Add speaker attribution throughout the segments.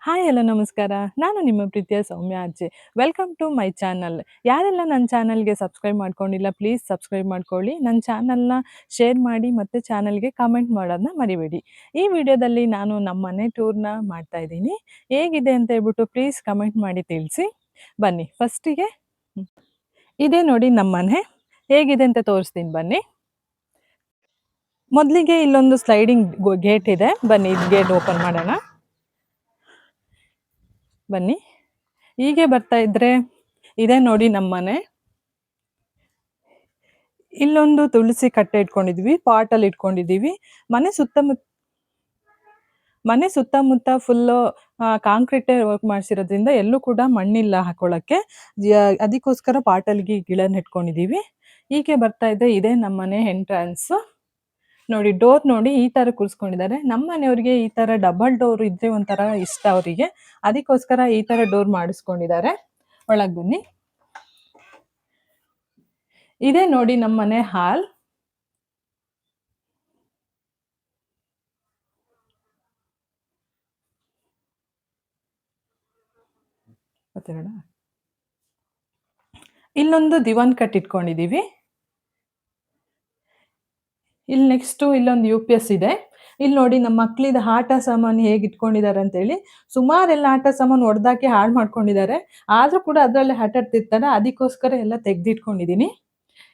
Speaker 1: Hi hello ನಮಸ್ಕಾರ. ನಾನು ನಿಮ್ಮ ಪ್ರೀತಿಯ ಸೌಮ್ಯ ಅಜ್ಜಿ. Welcome to my channel. ಯಾರೆಲ್ಲ ನನ್ನ ಚಾನಲ್‌ಗೆ ಸಬ್ಸ್ಕ್ರೈಬ್ ಮಾಡ್ಕೊಂಡಿಲ್ಲ ಪ್ಲೀಸ್ ಸಬ್ಸ್ಕ್ರೈಬ್ ಮಾಡ್ಕೊಳ್ಳಿ. ನನ್ನ ಚಾನಲ್‌ನ ಶೇರ್ ಮಾಡಿ ಮತ್ತು ಚಾನಲ್‌ಗೆ ಕಮೆಂಟ್ ಮಾಡೋದನ್ನ ಮರಿಬೇಡಿ. ಈ ವಿಡಿಯೋದಲ್ಲಿ ನಾನು ನಮ್ಮ ಮನೆ ಟೂರ್‌ನ ಮಾಡ್ತಾ ಇದ್ದೀನಿ. ಹೇಗಿದೆ ಅಂತ ಹೇಳ್ಬಿಟ್ಟು ಪ್ಲೀಸ್ ಕಮೆಂಟ್ ಮಾಡಿ ತಿಳಿಸಿ. ಬನ್ನಿ ಫಸ್ಟಿಗೆ ಇದೇ ನೋಡಿ ನಮ್ಮ ಮನೆ. ಹೇಗಿದೆ ಅಂತ ತೋರಿಸ್ತೀನಿ ಬನ್ನಿ. ಮೊದಲಿಗೆ ಇಲ್ಲೊಂದು ಸ್ಲೈಡಿಂಗ್ ಗೇಟ್ ಇದೆ. ಬನ್ನಿ ಇದು ಗೇಟ್ ಓಪನ್ ಮಾಡೋಣ. ಬನ್ನಿ ಹೀಗೆ ಬರ್ತಾ ಇದ್ರೆ ಇದೇ ನೋಡಿ ನಮ್ಮ ಮನೆ. ಇಲ್ಲೊಂದು ತುಳಸಿ ಕಟ್ಟೆ ಇಟ್ಕೊಂಡಿದ್ವಿ, ಪಾಟಲ್ಲಿ ಇಟ್ಕೊಂಡಿದ್ದೀವಿ. ಮನೆ ಸುತ್ತಮುತ್ತ ಫುಲ್ಲು ಕಾಂಕ್ರೀಟೇ ವರ್ಕ್ ಮಾಡಿಸಿರೋದ್ರಿಂದ ಎಲ್ಲೂ ಕೂಡ ಮಣ್ಣಿಲ್ಲ ಹಾಕೊಳ್ಳೋಕ್ಕೆ. ಅದಕ್ಕೋಸ್ಕರ ಪಾಟಲ್ಗೆ ಗಿಡ ನೆಟ್ಕೊಂಡಿದ್ದೀವಿ. ಹೀಗೆ ಬರ್ತಾ ಇದ್ದೆ ಇದೇ ನಮ್ಮ ಮನೆ ಎಂಟ್ರೆನ್ಸು. ನೋಡಿ ಡೋರ್ ನೋಡಿ ಈ ಥರ ಕೂರಿಸ್ಕೊಂಡಿದ್ದಾರೆ. ನಮ್ಮ ಮನೆಯವ್ರಿಗೆ ಈ ಥರ ಡಬಲ್ ಡೋರ್ ಇದ್ರೆ ಒಂಥರ ಇಷ್ಟ ಅವರಿಗೆ. ಅದಕ್ಕೋಸ್ಕರ ಈ ಥರ ಡೋರ್ ಮಾಡಿಸ್ಕೊಂಡಿದ್ದಾರೆ. ಒಳಗೆ ಬನ್ನಿ. ಇದೇ ನೋಡಿ ನಮ್ಮ ಮನೆ ಹಾಲ್. ಇಲ್ಲೊಂದು ದಿವಾನ್ ಕಟ್ ಇಟ್ಕೊಂಡಿದ್ದೀವಿ. ಇಲ್ಲಿ ನೆಕ್ಸ್ಟು ಇಲ್ಲೊಂದು UPS ಇದೆ. ಇಲ್ಲಿ ನೋಡಿ ನಮ್ಮ ಮಕ್ಳಿದ ಆಟ ಸಾಮಾನು ಹೇಗೆ ಇಟ್ಕೊಂಡಿದ್ದಾರೆ ಅಂತೇಳಿ. ಸುಮಾರೆಲ್ಲ ಆಟ ಸಾಮಾನು ಒಡೆದಾಕಿ ಹಾಳು ಮಾಡ್ಕೊಂಡಿದ್ದಾರೆ. ಆದರೂ ಕೂಡ ಅದರಲ್ಲೇ ಆಟ ಆಡ್ತಿರ್ತಾರೆ. ಅದಕ್ಕೋಸ್ಕರ ಎಲ್ಲ ತೆಗೆದಿಟ್ಕೊಂಡಿದ್ದೀನಿ.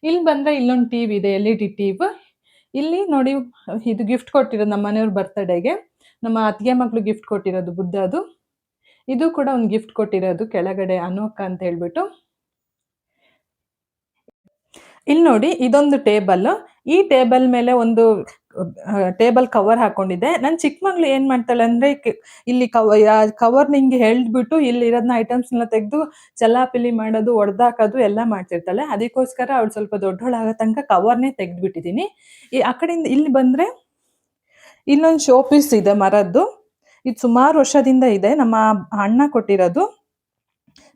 Speaker 1: ಇಲ್ಲಿ ಬಂದರೆ ಇಲ್ಲೊಂದು TV ಇದೆ, LED TV. ಇಲ್ಲಿ ನೋಡಿ ಇದು ಗಿಫ್ಟ್ ಕೊಟ್ಟಿರೋದು ನಮ್ಮ ಮನೆಯವ್ರ ಬರ್ತಡೇಗೆ. ನಮ್ಮ ಅತ್ತಿಗೆ ಮಕ್ಕಳು ಗಿಫ್ಟ್ ಕೊಟ್ಟಿರೋದು ಬುದ್ಧದು. ಇದು ಕೂಡ ಒಂದು ಗಿಫ್ಟ್ ಕೊಟ್ಟಿರೋದು ಕೆಳಗಡೆ ಅನೋಕ ಅಂತ ಹೇಳ್ಬಿಟ್ಟು. ಇಲ್ಲಿ ನೋಡಿ ಇದೊಂದು ಟೇಬಲ್. ಈ ಟೇಬಲ್ ಮೇಲೆ ಒಂದು ಟೇಬಲ್ ಕವರ್ ಹಾಕೊಂಡಿದ್ದೆ. ನನ್ನ ಚಿಕ್ಕ ಮಗಳು ಏನು ಮಾಡ್ತಾಳೆ ಅಂದರೆ ಇಲ್ಲಿ ಕವರ್ ನಿಂಗೆ ಎಳ್ದ್ಬಿಟ್ಟು ಇಲ್ಲಿರೋದನ್ನ ಐಟಮ್ಸ್ನೆಲ್ಲ ತೆಗೆದು ಚಲಾಪಿಲಿ ಮಾಡೋದು, ಒಡೆದಾಕೋದು ಎಲ್ಲ ಮಾಡ್ತಿರ್ತಾಳೆ. ಅದಕ್ಕೋಸ್ಕರ ಅವಳು ಸ್ವಲ್ಪ ದೊಡ್ಡವಳಾಗೋ ತನಕ ಕವರ್ನೇ ತೆಗೆದ್ಬಿಟ್ಟಿದ್ದೀನಿ. ಆ ಕಡೆಯಿಂದ ಇಲ್ಲಿ ಬಂದರೆ ಇಲ್ಲೊಂದು ಶೋ ಪೀಸ್ ಇದೆ ಮರದ್ದು. ಇದು ಸುಮಾರು ವರ್ಷದಿಂದ ಇದೆ. ನಮ್ಮ ಅಣ್ಣ ಕೊಟ್ಟಿರೋದು,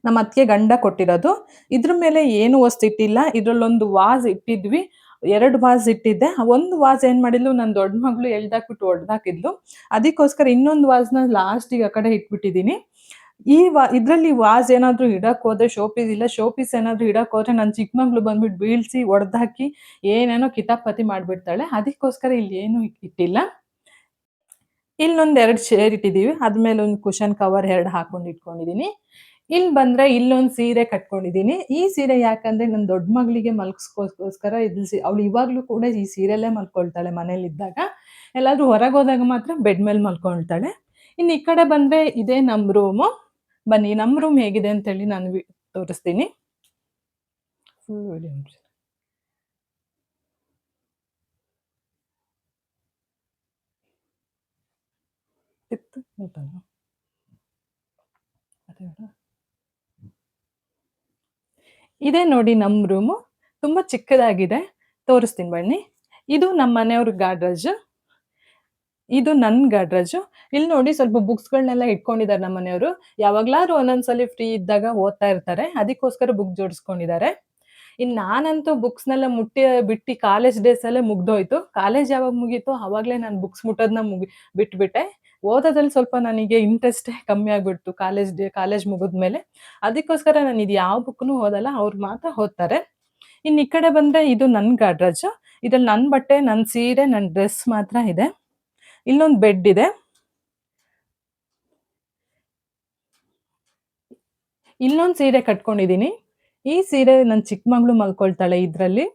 Speaker 1: ನಮ್ಮ ಅತ್ತಿಗೆ ಗಂಡ ಕೊಟ್ಟಿರೋದು. ಇದ್ರ ಮೇಲೆ ಏನು ವಸ್ತು ಇಟ್ಟಿಲ್ಲ. ಇದರಲ್ಲೊಂದು ವಾಸ್ ಇಟ್ಟಿದ್ವಿ. 2 ವಾಸ್ ಇಟ್ಟಿದ್ದೆ. ಒಂದು ವಾಸ್ ಏನು ಮಾಡಿದ್ಲು, ನನ್ನ ದೊಡ್ಡ ಮಗಳು ಎಳ್ದಾಕ್ಬಿಟ್ಟು ಒಡೆದಾಕಿದ್ಲು. ಅದಕ್ಕೋಸ್ಕರ ಇನ್ನೊಂದು ವಾಸ್ನ ಲಾಸ್ಟಿಗೆ ಆ ಕಡೆ ಇಟ್ಬಿಟ್ಟಿದ್ದೀನಿ. ಇದರಲ್ಲಿ ವಾಸ್ ಏನಾದರೂ ಇಡಕ್ಕೆ ಹೋದ್ರೆ ಶೋ ಪೀಸ್ ಏನಾದರೂ ಇಡಕ್ಕೆ ಹೋದ್ರೆ ನನ್ನ ಚಿಕ್ಕ ಮಗಳು ಬಂದ್ಬಿಟ್ಟು ಬೀಳಿಸಿ ಒಡೆದಾಕಿ ಏನೇನೋ ಕಿತಾಪತಿ ಮಾಡಿಬಿಡ್ತಾಳೆ. ಅದಕ್ಕೋಸ್ಕರ ಇಲ್ಲಿ ಏನೂ ಇಟ್ಟಿಲ್ಲ. ಇಲ್ಲೊಂದು 2 ಚೇರ್ ಇಟ್ಟಿದ್ದೀವಿ. ಅದ್ರ ಮೇಲೆ ಒಂದು ಕುಷನ್ ಕವರ್ 2 ಹಾಕೊಂಡು ಇಟ್ಕೊಂಡಿದ್ದೀನಿ. ಇಲ್ಲಿ ಬಂದರೆ ಇಲ್ಲೊಂದು ಸೀರೆ ಕಟ್ಕೊಂಡಿದ್ದೀನಿ. ಈ ಸೀರೆ ಯಾಕಂದರೆ ನನ್ನ ದೊಡ್ಡ ಮಗಳಿಗೆ ಮಲಗಿಸ್ಕೋಸ್ಕರ ಅವಳು ಇವಾಗಲೂ ಕೂಡ ಈ ಸೀರೆಯಲ್ಲೇ ಮಲ್ಕೊಳ್ತಾಳೆ ಮನೇಲಿದ್ದಾಗ. ಎಲ್ಲಾದರೂ ಹೊರಗೆ ಹೋದಾಗ ಮಾತ್ರ ಬೆಡ್ ಮೇಲೆ ಮಲ್ಕೊಳ್ತಾಳೆ. ಇನ್ನು ಈ ಕಡೆ ಬಂದರೆ ಇದೇ ನಮ್ಮ ರೂಮು. ಬನ್ನಿ ನಮ್ಮ ರೂಮ್ ಹೇಗಿದೆ ಅಂತೇಳಿ ನಾನು ತೋರಿಸ್ತೀನಿ. ಫುಲ್ ವಿಡಿಯೋ ಇದೇ ನೋಡಿ ನಮ್ಮ ರೂಮು. ತುಂಬ ಚಿಕ್ಕದಾಗಿದೆ. ತೋರಿಸ್ತೀನಿ ಬನ್ನಿ. ಇದು ನಮ್ಮ ಮನೆಯವ್ರ ಗಾಡ್ರೇಜು. ಇದು ನನ್ನ ಗಾಡ್ರೇಜು. ಇಲ್ಲಿ ನೋಡಿ ಸ್ವಲ್ಪ ಬುಕ್ಸ್ಗಳನ್ನೆಲ್ಲ ಇಟ್ಕೊಂಡಿದ್ದಾರೆ ನಮ್ಮ ಮನೆಯವರು. ಯಾವಾಗಲಾದ್ರೂ ಒಂದೊಂದ್ಸಲಿ ಫ್ರೀ ಇದ್ದಾಗ ಓದ್ತಾ ಇರ್ತಾರೆ. ಅದಕ್ಕೋಸ್ಕರ ಬುಕ್ ಜೋಡಿಸ್ಕೊಂಡಿದ್ದಾರೆ. ಇನ್ನು ನಾನಂತೂ ಬುಕ್ಸ್ನೆಲ್ಲ ಬಿಟ್ಟು ಕಾಲೇಜ್ ಡೇಸಲ್ಲೇ ಮುಗ್ದೋಯ್ತು. ಕಾಲೇಜ್ ಯಾವಾಗ ಮುಗೀತೋ ಆವಾಗಲೇ ನಾನು ಬುಕ್ಸ್ ಮುಟ್ಟೋದನ್ನ ಬಿಟ್ಬಿಟ್ಟೆ. ಓದೋದ್ರಲ್ಲಿ ಸ್ವಲ್ಪ ನನಗೆ ಇಂಟ್ರೆಸ್ಟೇ ಕಮ್ಮಿ ಆಗಿಬಿಡ್ತು ಕಾಲೇಜ್ ಮುಗಿದ್ಮೇಲೆ. ಅದಕ್ಕೋಸ್ಕರ ನಾನು ಇದು ಯಾವ ಬುಕ್ನೂ ಓದಲ್ಲ, ಅವ್ರು ಮಾತ್ರ ಓದ್ತಾರೆ. ಇನ್ನು ಈ ಕಡೆ ಬಂದರೆ ಇದು ನನ್ನ ಗಾಡ್ರೇಜು. ಇದ್ರಲ್ಲಿ ನನ್ನ ಬಟ್ಟೆ, ನನ್ನ ಸೀರೆ, ನನ್ನ ಡ್ರೆಸ್ ಮಾತ್ರ ಇದೆ. ಇಲ್ಲೊಂದು ಬೆಡ್ ಇದೆ. ಇಲ್ಲೊಂದು ಸೀರೆ ಕಟ್ಕೊಂಡಿದ್ದೀನಿ. ಈ ಸೀರೆ ನನ್ನ ಚಿಕ್ಕ ಮಗಳು ಮಲ್ಕೊಳ್ತಾಳೆ ಇದರಲ್ಲಿ.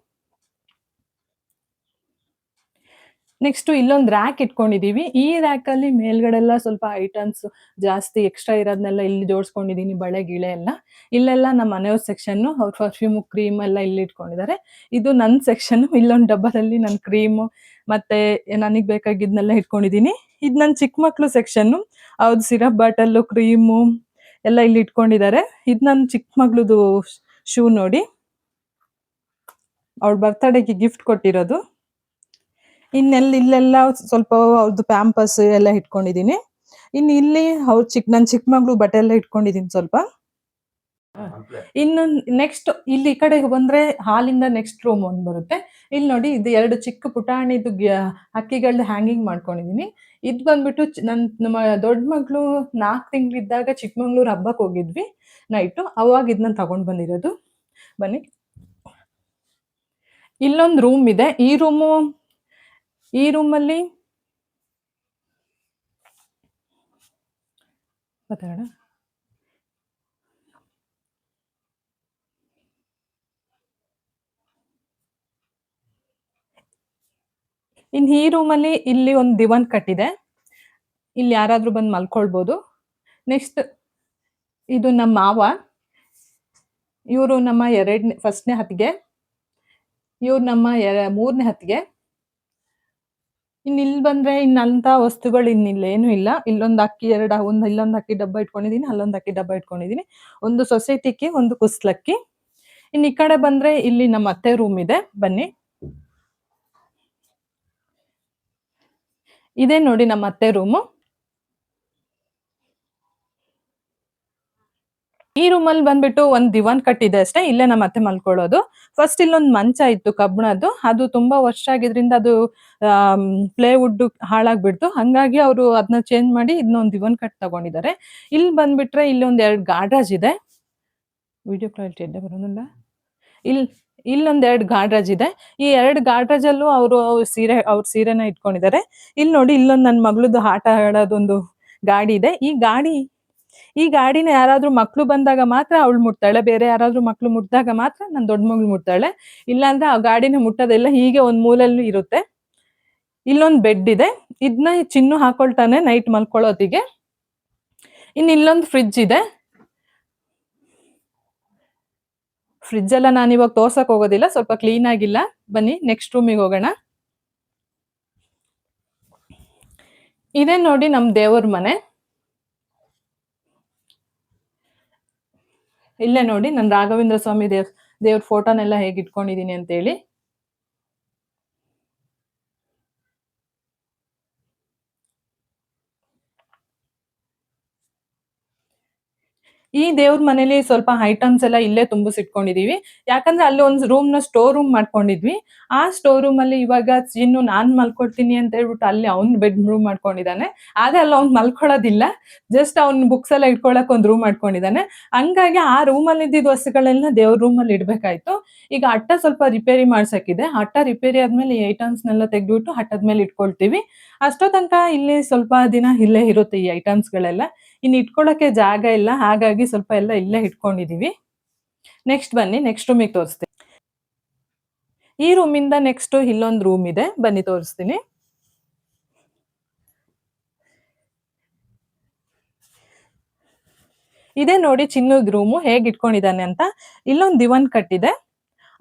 Speaker 1: ನೆಕ್ಸ್ಟು ಇಲ್ಲೊಂದು ರ್ಯಾಕ್ ಇಟ್ಕೊಂಡಿದ್ದೀವಿ. ಈ ರ್ಯಾಕಲ್ಲಿ ಮೇಲ್ಗಡೆಲ್ಲ ಸ್ವಲ್ಪ ಐಟಮ್ಸ್ ಜಾಸ್ತಿ ಎಕ್ಸ್ಟ್ರಾ ಇರೋದನ್ನೆಲ್ಲ ಇಲ್ಲಿ ಜೋಡಿಸ್ಕೊಂಡಿದ್ದೀನಿ, ಬಳೆ ಗಿಳೆ ಎಲ್ಲ. ಇಲ್ಲೆಲ್ಲ ನಮ್ಮ ಮನೆಯವ್ರ ಸೆಕ್ಷನ್ನು, ಅವ್ರ ಪರ್ಫ್ಯೂಮು ಕ್ರೀಮ್ ಎಲ್ಲ ಇಲ್ಲಿ ಇಟ್ಕೊಂಡಿದ್ದಾರೆ. ಇದು ನನ್ನ ಸೆಕ್ಷನ್ನು. ಇಲ್ಲೊಂದು ಡಬ್ಬದಲ್ಲಿ ನನ್ನ ಕ್ರೀಮು ಮತ್ತು ನನಗೆ ಬೇಕಾಗಿದ್ದನ್ನೆಲ್ಲ ಇಟ್ಕೊಂಡಿದ್ದೀನಿ. ಇದು ನನ್ನ ಚಿಕ್ಕ ಮಕ್ಕಳು ಸೆಕ್ಷನ್ನು. ಅವ್ರದ್ದು ಸಿರಪ್ ಬಾಟಲ್ಲು, ಕ್ರೀಮು ಎಲ್ಲ ಇಲ್ಲಿ ಇಟ್ಕೊಂಡಿದ್ದಾರೆ. ಇದು ನನ್ನ ಚಿಕ್ಕ ಮಗಳದು ಶೂ ನೋಡಿ, ಅವಳ ಬರ್ತಡೇಗೆ ಗಿಫ್ಟ್ ಕೊಟ್ಟಿರೋದು. ಇಲ್ಲೆಲ್ಲ ಸ್ವಲ್ಪ ಅವ್ರದ್ದು ಪ್ಯಾಂಪರ್ಸ್ ಎಲ್ಲ ಇಟ್ಕೊಂಡಿದ್ದೀನಿ. ಇನ್ನು ಇಲ್ಲಿ ನನ್ನ ಚಿಕ್ಕ ಮಗಳು ಬಟ್ಟೆ ಎಲ್ಲ ಇಟ್ಕೊಂಡಿದ್ದೀನಿ ಸ್ವಲ್ಪ. ಇನ್ನು ನೆಕ್ಸ್ಟ್ ಇಲ್ಲಿ ಈ ಕಡೆ ಬಂದ್ರೆ ಹಾಲಿಂದ ನೆಕ್ಸ್ಟ್ ರೂಮ್ ಒಂದು ಬರುತ್ತೆ. ಇಲ್ಲಿ ನೋಡಿ ಇದು 2 ಚಿಕ್ಕ ಪುಟಾಣಿದು ಹಕ್ಕಿಗಳ್ದು ಹ್ಯಾಂಗಿಂಗ್ ಮಾಡ್ಕೊಂಡಿದೀನಿ. ಇದ್ ಬಂದ್ಬಿಟ್ಟು ನಮ್ಮ ದೊಡ್ಡ ಮಗಳು 4 ತಿಂಗಳಿದ್ದಾಗ ಚಿಕ್ಕಮಂಗ್ಳೂರ್ ಹಬ್ಬಕ್ಕೆ ಹೋಗಿದ್ವಿ ನೈಟು. ಅವಾಗ ಇದನ್ನ ತಗೊಂಡ್ ಬಂದಿರೋದು. ಬನ್ನಿ. ಇಲ್ಲೊಂದು ರೂಮ್ ಇದೆ. ಈ ರೂಮಲ್ಲಿ ಮಾತಾಡೋಣ. ಇನ್ ಈ ರೂಮಲ್ಲಿ ಇಲ್ಲಿ ಒಂದು ದಿವಾನ್ ಕಟ್ಟಿದೆ. ಇಲ್ಲಿ ಯಾರಾದ್ರೂ ಬಂದು ಮಲ್ಕೊಳ್ಬೋದು. ನೆಕ್ಸ್ಟ್ ಇದು ನಮ್ಮ ಮಾವ. ಇವರು ನಮ್ಮ ಫಸ್ಟ್ನೇ ಹತ್ತಿಗೆ. ಇವ್ರು ನಮ್ಮ 3ನೇ ಹತ್ತಿಗೆ. ಇಲ್ಲಿ ಬಂದ್ರೆ ಇನ್ನಂತ ವಸ್ತುಗಳು ಇನ್ನಿಲ್ಲೇನು ಇಲ್ಲ. ಇಲ್ಲೊಂದು ಅಕ್ಕಿ ಇಲ್ಲೊಂದು ಅಕ್ಕಿ ಡಬ್ಬ ಇಟ್ಕೊಂಡಿದೀನಿ, ಅಲ್ಲೊಂದು ಅಕ್ಕಿ ಡಬ್ಬ ಇಟ್ಕೊಂಡಿದೀನಿ. ಒಂದು ಸೊಸೈಟಿಗೆ, ಒಂದು ಕುಸ್ಲಕ್ಕಿ. ಇನ್ನು ಈ ಕಡೆ ಬಂದ್ರೆ ಇಲ್ಲಿ ನಮ್ಮ ಅತ್ತೆ ರೂಮ್ ಇದೆ. ಬನ್ನಿ. ಇದೇ ನೋಡಿ ನಮ್ಮ ಅತ್ತೆ ರೂಮು. ಈ ರೂಮಲ್ಲಿ ಬಂದ್ಬಿಟ್ಟು ಒಂದು ದಿವಾನ್ ಕಟ್ಟಿದೆ ಅಷ್ಟೇ. ಇಲ್ಲೇ ನಮ್ಮ ಅತ್ತೆ ಮಲ್ಕೊಳ್ಳೋದು. ಫಸ್ಟ್ ಇಲ್ಲೊಂದು ಮಂಚ ಇತ್ತು ಕಬ್ಬಣದ್ದು. ಅದು ತುಂಬಾ ವರ್ಷ ಆಗಿದ್ರಿಂದ ಅದು ಪ್ಲೇವುಡ್ ಹಾಳಾಗ್ಬಿಡ್ತು. ಹಂಗಾಗಿ ಅವರು ಅದನ್ನ ಚೇಂಜ್ ಮಾಡಿ ಇದನ್ನೊಂದು ದಿವಾನ್ ಕಟ್ ತಗೊಂಡಿದ್ದಾರೆ. ಇಲ್ಲಿ ಬಂದ್ಬಿಟ್ರೆ ಇಲ್ಲಿ ಒಂದ್ 2 ಗಾಡ್ರೇಜ್ ಇದೆ. ವಿಡಿಯೋ ಕ್ವಾಲಿಟಿ ಎಡ್ಡೆ ಬರೋದಿಲ್ಲ. ಇಲ್ಲೊಂದ್ 2 ಗಾಡ್ರೇಜ್ ಇದೆ. ಈ 2 ಗಾಡ್ರೇಜ್ ಅಲ್ಲೂ ಅವ್ರ ಸೀರೆನ ಇಟ್ಕೊಂಡಿದ್ದಾರೆ. ಇಲ್ಲಿ ನೋಡಿ ಇಲ್ಲೊಂದು ನನ್ನ ಮಗಳದ್ದು ಆಟ ಆಡೋದೊಂದು ಗಾಡಿ ಇದೆ. ಈ ಗಾಡಿನ ಯಾರಾದ್ರೂ ಮಕ್ಳು ಬಂದಾಗ ಮಾತ್ರ ಅವಳು ಮುಟ್ತಾಳೆ. ಬೇರೆ ಯಾರಾದ್ರೂ ಮಕ್ಳು ಮುಟ್ದಾಗ ಮಾತ್ರ ನನ್ನ ದೊಡ್ಡ ಮಗಳು ಮುಟ್ತಾಳೆ. ಇಲ್ಲಾಂದ್ರೆ ಆ ಗಾಡಿನ ಮುಟ್ಟೋದೆಲ್ಲ ಹೀಗೆ ಒಂದ್ ಮೂಲೆಯಲ್ಲಿ ಇರುತ್ತೆ. ಇಲ್ಲೊಂದು ಬೆಡ್ ಇದೆ. ಇದನ್ನ ಚಿನ್ನು ಹಾಕೊಳ್ತಾನೆ ನೈಟ್ ಮಲ್ಕೊಳ್ಳೋದಿಗೆ. ಇನ್ನು ಇಲ್ಲೊಂದು ಫ್ರಿಡ್ಜ್ ಇದೆ. ಫ್ರಿಡ್ಜ್ ಎಲ್ಲ ನಾನು ಇವಾಗ ತೋರ್ಸಕ್ ಹೋಗೋದಿಲ್ಲ, ಸ್ವಲ್ಪ ಕ್ಲೀನ್ ಆಗಿಲ್ಲ. ಬನ್ನಿ ನೆಕ್ಸ್ಟ್ ರೂಮಿಗೆ ಹೋಗೋಣ. ಇದೇ ನೋಡಿ ನಮ್ ದೇವ್ರ ಮನೆ. ಇಲ್ಲೇ ನೋಡಿ ನಾನು ರಾಘವೇಂದ್ರ ಸ್ವಾಮಿ ದೇವ್ರ ಫೋಟೋನೆಲ್ಲ ಹೇಗೆ ಇಟ್ಕೊಂಡಿದೀನಿ ಅಂತ ಹೇಳಿ. ಈ ದೇವ್ರ ಮನೇಲಿ ಸ್ವಲ್ಪ ಐಟಮ್ಸ್ ಎಲ್ಲ ಇಲ್ಲೇ ತುಂಬಿಸಿಟ್ಕೊಂಡಿದೀವಿ. ಯಾಕಂದ್ರೆ ಅಲ್ಲಿ ಒಂದು ರೂಮ್ ನ ಸ್ಟೋರ್ ರೂಮ್ ಮಾಡ್ಕೊಂಡಿದ್ವಿ. ಆ ಸ್ಟೋರ್ ರೂಮ್ ಅಲ್ಲಿ ಇವಾಗ ಚಿನ್ನು ನಾನ್ ಮಲ್ಕೊಳ್ತೀನಿ ಅಂತ ಹೇಳ್ಬಿಟ್ಟು ಅಲ್ಲಿ ಅವ್ನ್ ಬೆಡ್ ರೂಮ್ ಮಾಡ್ಕೊಂಡಿದ್ದಾನೆ. ಆದ್ರೆ ಅಲ್ಲಿ ಅವ್ನ್ ಮಲ್ಕೊಳ್ಳೋದಿಲ್ಲ. ಜಸ್ಟ್ ಅವ್ನ್ ಬುಕ್ಸ್ ಎಲ್ಲ ಇಟ್ಕೊಳಕ್ ಒಂದ್ ರೂಮ್ ಮಾಡ್ಕೊಂಡಿದ್ದಾನೆ. ಹಂಗಾಗಿ ಆ ರೂಮ್ ಅಲ್ಲಿ ಇದ್ದಿದ್ದ ವಸ್ತುಗಳೆಲ್ಲ ದೇವ್ರ ರೂಮ್ ಅಲ್ಲಿ ಇಡ್ಬೇಕಾಯ್ತು. ಈಗ ಅಟ್ಟ ಸ್ವಲ್ಪ ರಿಪೇರಿ ಮಾಡ್ಸಕ್ಕಿದೆ. ಅಟ್ಟ ರಿಪೇರಿ ಆದ್ಮೇಲೆ ಈ ಐಟಮ್ಸ್ ನೆಲ್ಲ ತೆಗ್ದ್ಬಿಟ್ಟು ಹಟ್ಟದ ಮೇಲೆ ಇಟ್ಕೊಳ್ತೀವಿ. ಅಷ್ಟೋ ತನಕ ಇಲ್ಲಿ ಸ್ವಲ್ಪ ದಿನ ಇಲ್ಲೇ ಇರುತ್ತೆ ಈ ಐಟಮ್ಸ್ ಗಳೆಲ್ಲ. ಇನ್ನು ಇಟ್ಕೊಳಕ್ಕೆ ಜಾಗ ಇಲ್ಲ, ಹಾಗಾಗಿ ಸ್ವಲ್ಪ ಎಲ್ಲ ಇಲ್ಲೇ ಇಟ್ಕೊಂಡಿದೀವಿ. ನೆಕ್ಸ್ಟ್ ಬನ್ನಿ, ನೆಕ್ಸ್ಟ್ ರೂಮಿಗೆ ತೋರಿಸ್ತೀನಿ. ಈ ರೂಮಿಂದ ನೆಕ್ಸ್ಟ್ ಇಲ್ಲೊಂದು ರೂಮ್ ಇದೆ, ಬನ್ನಿ ತೋರಿಸ್ತೀನಿ. ಇದೇ ನೋಡಿ ಚಿನ್ನದ ರೂಮು ಹೇಗೆ ಇಟ್ಕೊಂಡಿದ್ದಾನೆ ಅಂತ. ಇಲ್ಲೊಂದು ದಿವಾನ್ ಕಟ್ಟಿದೆ,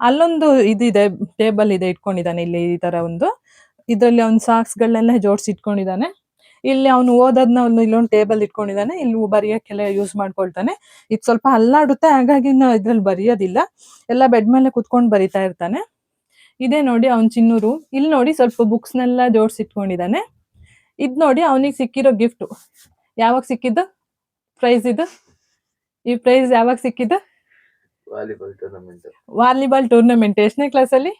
Speaker 1: ಅಲ್ಲೊಂದು ಇದಿದೆ, ಟೇಬಲ್ ಇದೆ ಇಟ್ಕೊಂಡಿದ್ದಾನೆ. ಇಲ್ಲಿ ಈ ತರ ಒಂದು ಇದರಲ್ಲಿ ಅವ್ನ ಸಾಕ್ಸ್ಗಳನ್ನೆಲ್ಲ ಜೋಡಿಸಿ ಇಟ್ಕೊಂಡಿದ್ದಾನೆ. ಇಲ್ಲಿ ಅವನು ಓದೋದನ್ನ ಇಲ್ಲೊಂದು ಟೇಬಲ್ ಇಟ್ಕೊಂಡಿದ್ದಾನೆ. ಇಲ್ಲಿ ಬರೆಯಕ್ಕೆಲ್ಲ ಯೂಸ್ ಮಾಡ್ಕೊಳ್ತಾನೆ. ಇದು ಸ್ವಲ್ಪ ಅಲ್ಲಾಡುತ್ತೆ, ಹಾಗಾಗಿ ಇದ್ರಲ್ಲಿ ಬರೆಯೋದಿಲ್ಲ. ಎಲ್ಲ ಬೆಡ್ ಮೇಲೆ ಕುತ್ಕೊಂಡು ಬರಿತಾ ಇರ್ತಾನೆ. ಇದೇ ನೋಡಿ ಅವ್ನ್ ಚಿನ್ನು ರೂಮ್. ಇಲ್ಲಿ ನೋಡಿ ಸ್ವಲ್ಪ ಬುಕ್ಸ್ನೆಲ್ಲ ಜೋಡಿಸಿ ಇಟ್ಕೊಂಡಿದ್ದಾನೆ. ಇದ್ ನೋಡಿ ಅವನಿಗೆ ಸಿಕ್ಕಿರೋ ಗಿಫ್ಟ್. ಯಾವಾಗ ಸಿಕ್ಕಿದ್ದು ಪ್ರೈಸ್ ಇದು? ಈ ಪ್ರೈಸ್ ಯಾವಾಗ ಸಿಕ್ಕಿದ್ದು? Volleyball tournament. ಎಷ್ಟನೇ ಕ್ಲಾಸ್ ಅಲ್ಲಿ?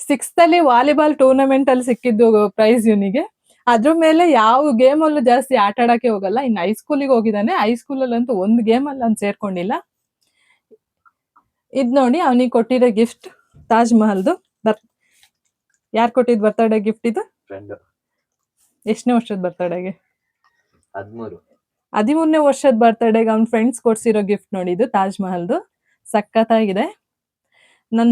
Speaker 1: 6th ಅಲ್ಲಿ ವಾಲಿಬಾಲ್ ಟೂರ್ನಮೆಂಟ್ ಅಲ್ಲಿ ಸಿಕ್ಕಿದ್ದು ಪ್ರೈಸ್ ಇವನಿಗೆ. ಅದ್ರ ಮೇಲೆ ಯಾವ ಗೇಮ್ ಅಲ್ಲೂ ಜಾಸ್ತಿ ಆಟ ಆಡಕ್ಕೆ ಹೋಗಲ್ಲ. ಇನ್ನು ಹೈಸ್ಕೂಲಿಗೆ ಹೋಗಿದ್ದಾನೆ. ಹೈಸ್ಕೂಲಲ್ಲಂತೂ ಒಂದು ಗೇಮ್ ಅಲ್ಲಿ ಅವ್ನು ಸೇರ್ಕೊಂಡಿಲ್ಲ. ಇದ್ ನೋಡಿ ಅವನಿಗೆ ಕೊಟ್ಟಿರೋ ಗಿಫ್ಟ್ ತಾಜ್ ಮಹಲ್ದು. ಯಾರು ಕೊಟ್ಟಿದ್ ಬರ್ತಡೇ ಗಿಫ್ಟ್ ಇದು? ಎಷ್ಟನೇ ವರ್ಷದ ಬರ್ತಡೇಗೆ? 13ನೇ ವರ್ಷದ ಬರ್ತಡೇಗೆ ಅವ್ನ ಫ್ರೆಂಡ್ಸ್ ಕೊಡ್ಸಿರೋ ಗಿಫ್ಟ್ ನೋಡಿ ಇದು ತಾಜ್ ಮಹಲ್ದು. ಸಖತ್ತಾಗಿದೆ. ನನ್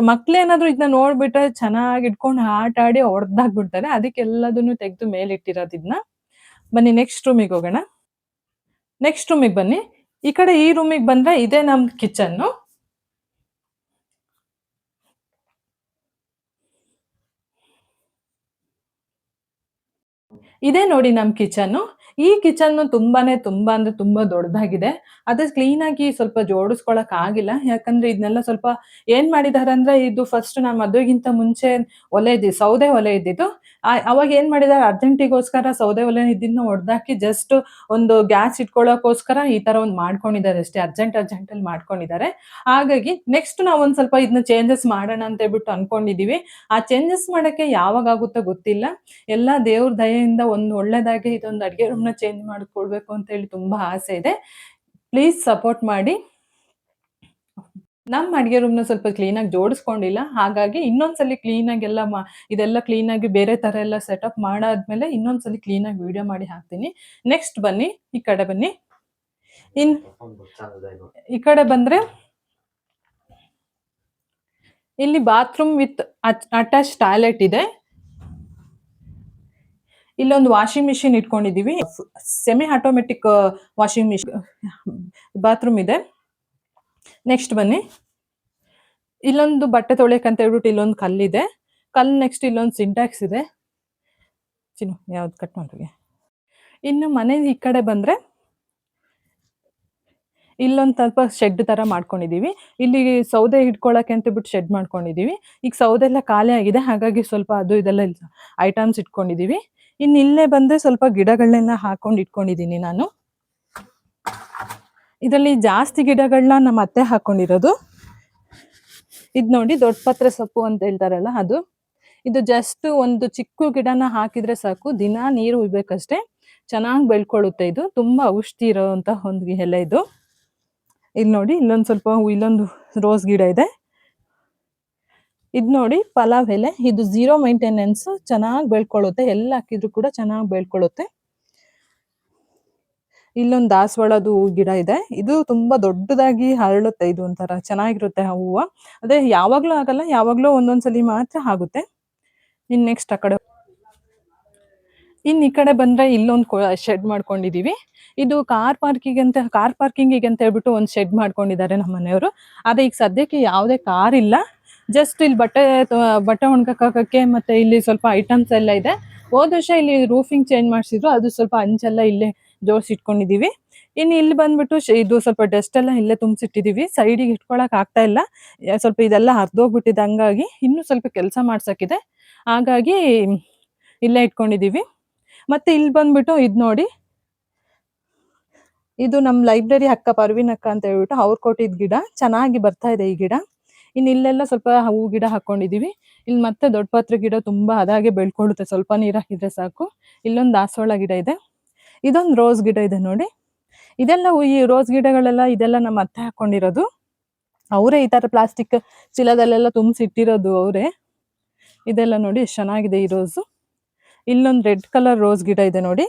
Speaker 1: ಮಕ್ಳೇನಾದ್ರು ಇದನ್ನ ನೋಡ್ಬಿಟ್ರೆ ಚೆನ್ನಾಗಿ ಇಟ್ಕೊಂಡು ಆಟ ಆಡಿ ಹೊಡೆದಾಗ್ಬಿಡ್ತಾರೆ. ಅದಕ್ಕೆ ಎಲ್ಲದನ್ನು ತೆಗೆದು ಮೇಲಿಟ್ಟಿರೋದು ಇದನ್ನ. ಬನ್ನಿ ನೆಕ್ಸ್ಟ್ ರೂಮಿಗೆ ಹೋಗೋಣ. ನೆಕ್ಸ್ಟ್ ರೂಮಿಗೆ ಬನ್ನಿ. ಈ ಕಡೆ ಈ ರೂಮಿಗೆ ಬಂದ್ರೆ ಇದೇ ನಮ್ ಕಿಚನ್ನು. ಇದೇ ನೋಡಿ ನಮ್ ಕಿಚನ್ನು. ಈ ಕಿಚನ್ ತುಂಬಾ ಅಂದ್ರೆ ತುಂಬಾ ದೊಡ್ಡದಾಗಿದೆ. ಅದೇ ಕ್ಲೀನ್ ಆಗಿ ಸ್ವಲ್ಪ ಜೋಡಿಸ್ಕೊಳಕ್ ಆಗಿಲ್ಲ. ಯಾಕಂದ್ರೆ ಇದನ್ನೆಲ್ಲ ಸ್ವಲ್ಪ ಏನ್ ಮಾಡಿದಾರೆ ಅಂದ್ರೆ, ಇದು ಫಸ್ಟ್ ನಾನ್ ಮದುವೆಗಿಂತ ಮುಂಚೆ ಸೌದೆ ಒಲೆ ಇದ್ದಿದ್ದು. ಅವಾಗ ಏನ್ ಮಾಡಿದಾರೆ ಅರ್ಜೆಂಟಿಗೋಸ್ಕರ ಸೌದೆ ಒಲೆ ಇದನ್ನ ಹೊಡ್ದಾಕಿ ಜಸ್ಟ್ ಒಂದು ಗ್ಯಾಸ್ ಇಟ್ಕೊಳ್ಳೋಕೋಸ್ಕರ ಈ ತರ ಒಂದು ಮಾಡ್ಕೊಂಡಿದ್ದಾರೆ ಅಷ್ಟೇ. ಅರ್ಜೆಂಟಲ್ಲಿ ಮಾಡ್ಕೊಂಡಿದ್ದಾರೆ. ಹಾಗಾಗಿ ನೆಕ್ಸ್ಟ್ ನಾವು ಒಂದ್ ಸ್ವಲ್ಪ ಇದನ್ನ ಚೇಂಜಸ್ ಮಾಡೋಣ ಅಂತ ಹೇಳ್ಬಿಟ್ಟು ಅನ್ಕೊಂಡಿದೀವಿ. ಆ ಚೇಂಜಸ್ ಮಾಡಕ್ಕೆ ಯಾವಾಗ ಆಗುತ್ತೋ ಗೊತ್ತಿಲ್ಲ. ಎಲ್ಲಾ ದೇವ್ರ ದಯೆಯಿಂದ ಒಂದು ಒಳ್ಳೇದಾಗಿ ಇದೊಂದು ಅಡ್ಗೆ ರೂಮ್‌ನ ಚೇಂಜ್ ಮಾಡ್ಕೊಳ್ಬೇಕು ಅಂತ ಹೇಳಿ ತುಂಬಾ ಆಸೆ ಇದೆ. ಪ್ಲೀಸ್ ಸಪೋರ್ಟ್ ಮಾಡಿ. ನಮ್ಮ ಅಡ್ಗೆ ರೂಮ್‌ನ ಸ್ವಲ್ಪ ಕ್ಲೀನಾಗಿ ಜೋಡಿಸ್ಕೊಂಡಿಲ್ಲ. ಹಾಗಾಗಿ ಇನ್ನೊಂದ್ಸಲಿ ಕ್ಲೀನಾಗಿ ಇದೆಲ್ಲ ಕ್ಲೀನಾಗಿ ಬೇರೆ ತರ ಎಲ್ಲ ಸೆಟಪ್ ಮಾಡಾದ್ಮೇಲೆ ಇನ್ನೊಂದ್ಸಲಿ ಕ್ಲೀನಾಗಿ ವಿಡಿಯೋ ಮಾಡಿ ಹಾಕ್ತೀನಿ. ನೆಕ್ಸ್ಟ್ ಬನ್ನಿ, ಈ ಕಡೆ ಬನ್ನಿ. ಇನ್ ಈ ಕಡೆ ಬಂದ್ರೆ ಇಲ್ಲಿ ಬಾತ್ರೂಮ್ ವಿತ್ ಅಟ್ಯಾಚ್ ಟಾಯ್ಲೆಟ್ ಇದೆ. ಇಲ್ಲೊಂದು ವಾಷಿಂಗ್ ಮಿಷಿನ್ ಇಟ್ಕೊಂಡಿದೀವಿ. Semi automatic washing machine bathroom ಇದೆ. ನೆಕ್ಸ್ಟ್ ಬನ್ನಿ. ಇಲ್ಲೊಂದು ಬಟ್ಟೆ ತೊಳೆಯಕ್ಕಂತ ಹೇಳ್ಬಿಟ್ಟು ಇಲ್ಲೊಂದು ಕಲ್ಲಿದೆ. ನೆಕ್ಸ್ಟ್ ಇಲ್ಲೊಂದು ಸಿಂಟ್ಯಾಕ್ಸ್ ಇದೆ. ಯಾವ್ದು ಕಟ್ ಮಾಡ್ರಿಗೆ. ಇನ್ನು ಮನೆ ಈ ಕಡೆ ಬಂದ್ರೆ ಇಲ್ಲೊಂದು ಸ್ವಲ್ಪ ಶೆಡ್ ತರ ಮಾಡ್ಕೊಂಡಿದೀವಿ. ಇಲ್ಲಿ ಸೌದೆ ಇಟ್ಕೊಳಕ್ಕೆ ಅಂತ ಬಿಟ್ಟು ಶೆಡ್ ಮಾಡ್ಕೊಂಡಿದೀವಿ. ಈಗ ಸೌದೆ ಎಲ್ಲ ಖಾಲಿ ಆಗಿದೆ, ಹಾಗಾಗಿ ಸ್ವಲ್ಪ ಅದು ಇದೆಲ್ಲ ಐಟಮ್ಸ್ ಇಟ್ಕೊಂಡಿದೀವಿ. ಇನ್ನು ಇಲ್ಲೇ ಬಂದ್ರೆ ಸ್ವಲ್ಪ ಗಿಡಗಳನ್ನೆಲ್ಲ ಹಾಕೊಂಡು ಇಟ್ಕೊಂಡಿದೀನಿ ನಾನು. ಇದರಲ್ಲಿ ಜಾಸ್ತಿ ಗಿಡಗಳನ್ನ ನಮ್ಮ ಅತ್ತೆ ಹಾಕೊಂಡಿರೋದು. ಇದು ನೋಡಿ ದೊಡ್ಡ ಪತ್ರೆ ಸೊಪ್ಪು ಅಂತ ಹೇಳ್ತಾರಲ್ಲ ಅದು. ಇದು ಜಸ್ಟ್ ಒಂದು ಚಿಕ್ಕ ಗಿಡನ ಹಾಕಿದ್ರೆ ಸಾಕು, ದಿನ ನೀರು ಉಯ್ಬೇಕಷ್ಟೇ, ಚೆನ್ನಾಗಿ ಬೆಳ್ಕೊಳ್ಳುತ್ತೆ. ಇದು ತುಂಬಾ ಔಷಧಿ ಇರೋಂತ ಒಂದು ಎಲೆ ಇದು. ಇಲ್ಲಿ ನೋಡಿ ಇಲ್ಲೊಂದು ಸ್ವಲ್ಪ ಇಲ್ಲೊಂದು ರೋಸ್ ಗಿಡ ಇದೆ. ಇದು ನೋಡಿ ಪಲಾವ್ ಎಲೆ. ಇದು 0 ಮೇಂಟೆನೆನ್ಸ್, ಚೆನ್ನಾಗಿ ಬೆಳ್ಕೊಳ್ಳುತ್ತೆ. ಎಲ್ಲ ಹಾಕಿದ್ರು ಕೂಡ ಚೆನ್ನಾಗಿ ಬೆಳ್ಕೊಳ್ಳುತ್ತೆ. ಇಲ್ಲೊಂದು ದಾಸವಾಳದು ಗಿಡ ಇದೆ. ಇದು ತುಂಬಾ ದೊಡ್ಡದಾಗಿ ಹರಳುತ್ತೆ. ಇದು ಒಂಥರ ಚೆನ್ನಾಗಿರುತ್ತೆ ಆ ಹೂವು. ಅದೇ ಯಾವಾಗ್ಲೂ ಆಗಲ್ಲ, ಯಾವಾಗ್ಲೂ ಒಂದೊಂದ್ಸಲಿ ಮಾತ್ರ ಆಗುತ್ತೆ. ಇನ್ ನೆಕ್ಸ್ಟ್ ಆ ಕಡೆ ಈ ಕಡೆ ಬಂದ್ರೆ ಇಲ್ಲೊಂದು ಶೆಡ್ ಮಾಡ್ಕೊಂಡಿದೀವಿ. ಇದು ಕಾರ್ ಪಾರ್ಕಿಂಗಿಗೆ ಅಂತ ಹೇಳ್ಬಿಟ್ಟು ಒಂದು ಶೆಡ್ ಮಾಡ್ಕೊಂಡಿದ್ದಾರೆ ನಮ್ಮ ಮನೆಯವರು. ಆದ್ರೆ ಈಗ ಸದ್ಯಕ್ಕೆ ಯಾವುದೇ ಕಾರ್ ಇಲ್ಲ. ಜಸ್ಟ್ ಇಲ್ಲಿ ಬಟ್ಟೆ ಒಣಗಕ್ಕೆ ಮತ್ತೆ ಇಲ್ಲಿ ಸ್ವಲ್ಪ ಐಟಮ್ಸ್ ಎಲ್ಲ ಇದೆ. ಹೋದ ವರ್ಷ ಇಲ್ಲಿ ರೂಫಿಂಗ್ ಚೇಂಜ್ ಮಾಡಿಸಿದ್ರು, ಅದು ಸ್ವಲ್ಪ ಅಂಚೆಲ್ಲ ಇಲ್ಲೇ ಜೋಡಿಸಿಟ್ಕೊಂಡಿದೀವಿ. ಇನ್ನು ಇಲ್ಲಿ ಬಂದ್ಬಿಟ್ಟು ಇದು ಸ್ವಲ್ಪ ಡಸ್ಟ್ ಎಲ್ಲ ಇಲ್ಲೇ ತುಂಬಿಸಿಟ್ಟಿದೀವಿ. ಸೈಡಿಗೆ ಇಟ್ಕೊಳಕ್ ಆಗ್ತಾ ಇಲ್ಲ, ಸ್ವಲ್ಪ ಇದೆಲ್ಲ ಹರಿದೋಗ್ಬಿಟ್ಟಿದೆ. ಹಂಗಾಗಿ ಇನ್ನೂ ಸ್ವಲ್ಪ ಕೆಲಸ ಮಾಡ್ಸಕ್ಕಿದೆ, ಹಾಗಾಗಿ ಇಲ್ಲೇ ಇಟ್ಕೊಂಡಿದೀವಿ. ಮತ್ತೆ ಇಲ್ಲಿ ಬಂದ್ಬಿಟ್ಟು ಇದು ನೋಡಿ, ಇದು ನಮ್ಮ ಲೈಬ್ರರಿ ಅಕ್ಕ ಪರ್ವಿನ್ ಅಕ್ಕ ಅಂತ ಹೇಳ್ಬಿಟ್ಟು ಅವ್ರು ಕೊಟ್ಟಿದ್ ಗಿಡ. ಚೆನ್ನಾಗಿ ಬರ್ತಾ ಇದೆ ಈ ಗಿಡ. ಇನ್ನು ಇಲ್ಲೆಲ್ಲ ಸ್ವಲ್ಪ ಹೂ ಗಿಡ ಹಾಕೊಂಡಿದೀವಿ. ಇಲ್ಲಿ ಮತ್ತೆ ದೊಡ್ಡ ಪತ್ರೆ ಗಿಡ ತುಂಬಾ ಅದಾಗೆ ಬೆಳ್ಕೊಳ್ಳುತ್ತೆ, ಸ್ವಲ್ಪ ನೀರು ಹಾಕಿದ್ರೆ ಸಾಕು. ಇಲ್ಲೊಂದು ದಾಸವಾಳ ಗಿಡ ಇದೆ. ಇದೊಂದು ರೋಸ್ ಗಿಡ ಇದೆ ನೋಡಿ. ಇದೆಲ್ಲ ಈ ರೋಸ್ ಗಿಡಗಳೆಲ್ಲ ಇದೆಲ್ಲ ನಮ್ಮ ಅತ್ತೆ ಹಾಕೊಂಡಿರೋದು. ಅವರೇ ಈ ತರ ಪ್ಲಾಸ್ಟಿಕ್ ಚೀಲದಲ್ಲೆಲ್ಲ ತುಂಬಿಸಿಟ್ಟಿರೋದು ಅವರೇ. ಇದೆಲ್ಲ ನೋಡಿ ಎಷ್ಟು ಚೆನ್ನಾಗಿದೆ ಈ ರೋಸು. ಇಲ್ಲೊಂದು ರೆಡ್ ಕಲರ್ ರೋಸ್ ಗಿಡ ಇದೆ ನೋಡಿ,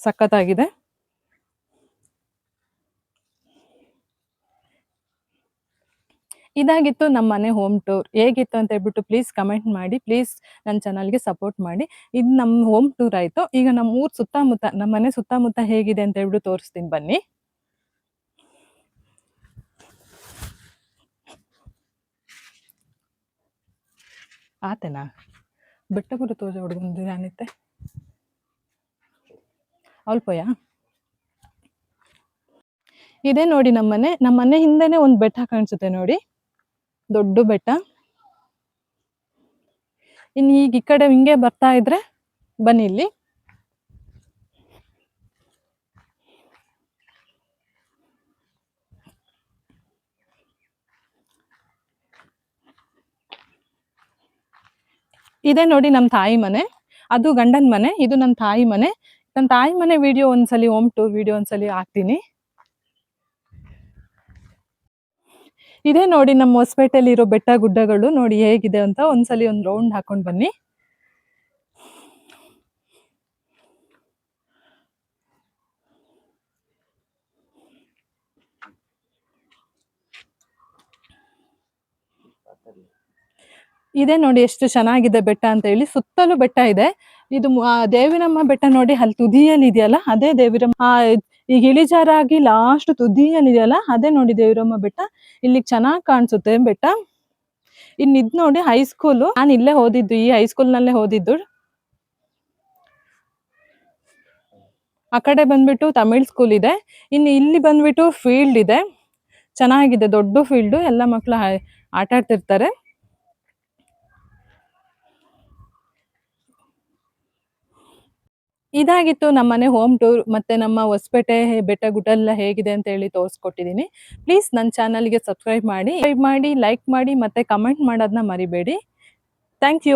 Speaker 1: ಸಖತ್ತಾಗಿದೆ. ಇದಾಗಿತ್ತು ನಮ್ಮ ಮನೆ ಹೋಮ್ ಟೂರ್. ಹೇಗಿತ್ತು ಅಂತ ಹೇಳ್ಬಿಟ್ಟು ಪ್ಲೀಸ್ ಕಮೆಂಟ್ ಮಾಡಿ. ಪ್ಲೀಸ್ ನನ್ನ ಚಾನಲ್ಗೆ ಸಪೋರ್ಟ್ ಮಾಡಿ. ಇದು ನಮ್ಮ ಹೋಮ್ ಟೂರ್ ಆಯ್ತು. ಈಗ ನಮ್ಮ ಊರ್ ಸುತ್ತಮುತ್ತ, ನಮ್ಮ ಮನೆ ಸುತ್ತಮುತ್ತ ಹೇಗಿದೆ ಅಂತ ಹೇಳ್ಬಿಟ್ಟು ತೋರಿಸ್ತೀನಿ ಬನ್ನಿ. ಆತನಾ ಬೆಟ್ಟ ಕೂಡ ತೋಜ ಹುಡುಗಂದು ಏನಿತ್ತೆ ಅಲ್ಪಯ್ಯ. ಇದೇ ನೋಡಿ ನಮ್ಮ ಮನೆ ಹಿಂದೆನೆ ಒಂದು ಬೆಟ್ಟ ಕಾಣಿಸುತ್ತೆ ನೋಡಿ, ದೊಡ್ಡ ಬೆಟ್ಟ. ಇನ್ನು ಈಗ ಈ ಕಡೆ ಹಿಂಗೆ ಬರ್ತಾ ಇದ್ರೆ ಬನ್ನಿ, ಇಲ್ಲಿ ಇದೇ ನೋಡಿ ನಮ್ಮ ತಾಯಿ ಮನೆ. ಅದು ಗಂಡನ ಮನೆ, ಇದು ನನ್ನ ತಾಯಿ ಮನೆ. ನನ್ನ ತಾಯಿ ಮನೆ ವಿಡಿಯೋ ಒಂದ್ಸಲಿ, ಹೋಮ್ ಟೂರ್ ವಿಡಿಯೋ ಒಂದ್ಸಲಿ ಹಾಕ್ತೀನಿ. ಇದೇ ನೋಡಿ ನಮ್ಮ ಹೊಸಪೇಟೆಯಲ್ಲಿ ಇರೋ ಬೆಟ್ಟ ಗುಡ್ಡಗಳು ನೋಡಿ ಹೇಗಿದೆ ಅಂತ ಒಂದ್ಸಲಿ ಒಂದು ರೌಂಡ್ ಹಾಕೊಂಡ್ ಬನ್ನಿ. ಇದೇ ನೋಡಿ ಎಷ್ಟು ಚೆನ್ನಾಗಿದೆ ಬೆಟ್ಟ ಅಂತ ಹೇಳಿ. ಸುತ್ತಲೂ ಬೆಟ್ಟ ಇದೆ. ಇದು ದೇವಿರಮ್ಮ ಬೆಟ್ಟ ನೋಡಿ, ಅಲ್ಲಿ ತುದಿಯಲ್ಲಿ ಇದೆಯಲ್ಲ ಅದೇ ದೇವಿರಮ್ಮ. ಈಗ ಇಳಿಜಾರಾಗಿ ಲಾಸ್ಟ್ ತುದಿಯಲ್ಲಿ ಇದೆಯಲ್ಲ ಅದೇ ನೋಡಿ ದೇವಿರಮ್ಮ ಬೆಟ್ಟ. ಇಲ್ಲಿ ಚೆನ್ನಾಗಿ ಕಾಣಿಸುತ್ತೆ ಬೆಟ್ಟ. ಇದ್ ನೋಡಿ ಹೈಸ್ಕೂಲು. ನಾನು ಇಲ್ಲೇ ಓದಿದ್ದು, ಈ ಹೈಸ್ಕೂಲ್ ನಲ್ಲೇ ಓದಿದ್ದು. ಆ ಕಡೆ ಬಂದ್ಬಿಟ್ಟು ತಮಿಳ್ ಸ್ಕೂಲ್ ಇದೆ. ಇನ್ನು ಇಲ್ಲಿ ಬಂದ್ಬಿಟ್ಟು ಫೀಲ್ಡ್ ಇದೆ, ಚೆನ್ನಾಗಿದೆ, ದೊಡ್ಡ ಫೀಲ್ಡ್. ಎಲ್ಲ ಮಕ್ಕಳು ಆಟ ಆಡ್ತಿರ್ತಾರೆ. ಇದಾಗಿತ್ತು ನಮ್ಮನೆ ಹೋಮ್ ಟೂರ್. ಮತ್ತೆ ನಮ್ಮ ಹೊಸಪೇಟೆ ಬೆಟ್ಟ ಗುಡ್ಡ ಎಲ್ಲ ಹೇಗಿದೆ ಅಂತ ಹೇಳಿ ತೋರಿಸ್ಕೊಟ್ಟಿದ್ದೀನಿ. ಪ್ಲೀಸ್ ನನ್ನ ಚಾನಲ್ಗೆ ಸಬ್ಸ್ಕ್ರೈಬ್ ಮಾಡಿ, ಲೈಕ್ ಮಾಡಿ ಮತ್ತೆ ಕಮೆಂಟ್ ಮಾಡೋದನ್ನ ಮರಿಬೇಡಿ. Thank you.